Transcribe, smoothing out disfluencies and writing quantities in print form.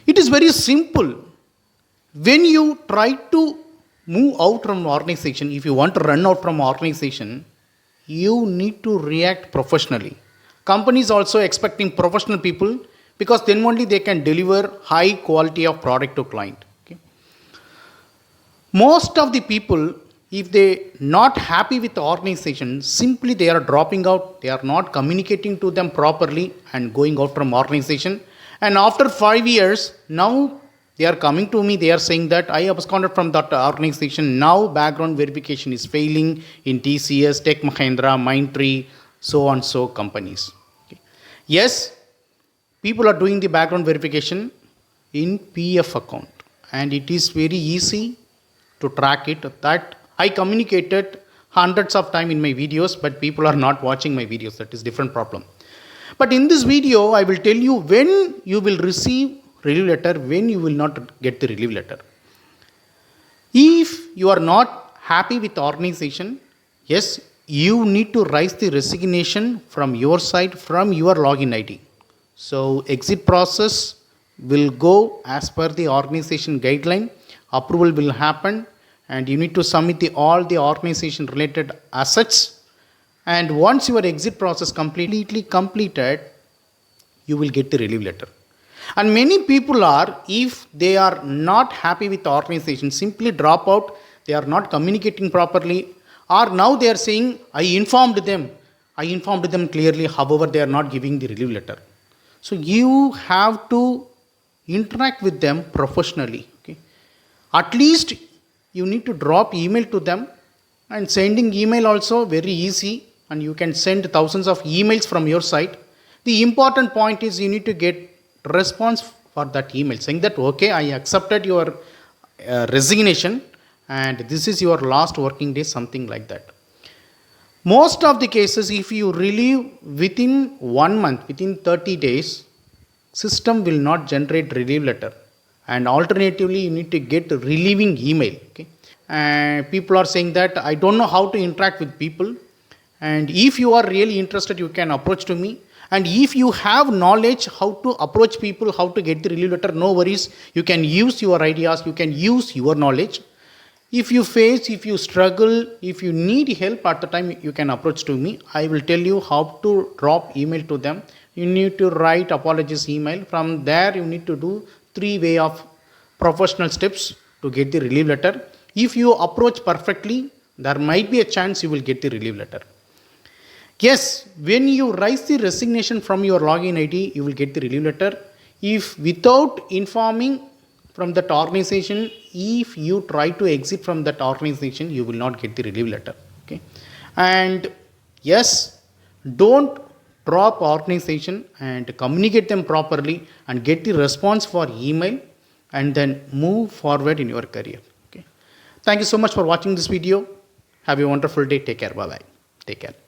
It is very simple. When you try to move out from organization, if you want to run out from organization, you need to react professionally. Companies also expecting professional people, because then only they can deliver high quality of product to client. Okay? Most of the people, if they not happy with the organization, simply they are dropping out, they are not communicating to them properly and going out from organization. And after 5 years, now they are coming to me, they are saying that I absconded from that organization. Now background verification is failing in TCS, Tech Mahindra, Mindtree, so on so companies. Okay. Yes, people are doing the background verification in PF account, and it is very easy to track it. That I communicated hundreds of times in my videos, but people are not watching my videos. That is different problem. But in this video, I will tell you when you will receive relief letter, when you will not get the relief letter. If you are not happy with the organization, yes, you need to raise the resignation from your side, from your login ID. So exit process will go as per the organization guideline. Approval will happen, and you need to submit all the organization related assets. And once your exit process completely completed, you will get the relief letter. And many people are, if they are not happy with the organization, simply drop out. They are not communicating properly, or now they are saying, I informed them clearly, however they are not giving the relief letter. So you have to interact with them professionally. Okay? At least you need to drop email to them, and sending email also very easy, and you can send thousands of emails from your side. The important point is you need to get response for that email saying that okay, I accepted your resignation and this is your last working day, something like that. Most of the cases, if you relieve within 1 month, within 30 days, system will not generate relief letter, and alternatively you need to get relieving email. Okay? People are saying that I don't know how to interact with people, and if you are really interested, you can approach to me. And if you have knowledge how to approach people, how to get the relief letter, no worries. You can use your ideas, you can use your knowledge. If you face, if you struggle, if you need help at the time, you can approach to me. I will tell you how to drop email to them. You need to write apologies email. From there, you need to do 3 way of professional steps to get the relief letter. If you approach perfectly, there might be a chance you will get the relief letter. Yes, when you raise the resignation from your login ID, you will get the relief letter. If without informing from that organization, if you try to exit from that organization, you will not get the relief letter. Okay? And yes, don't drop organization, and communicate them properly and get the response for email, and then move forward in your career. Okay? Thank you so much for watching this video. Have a wonderful day. Take care. Bye-bye. Take care.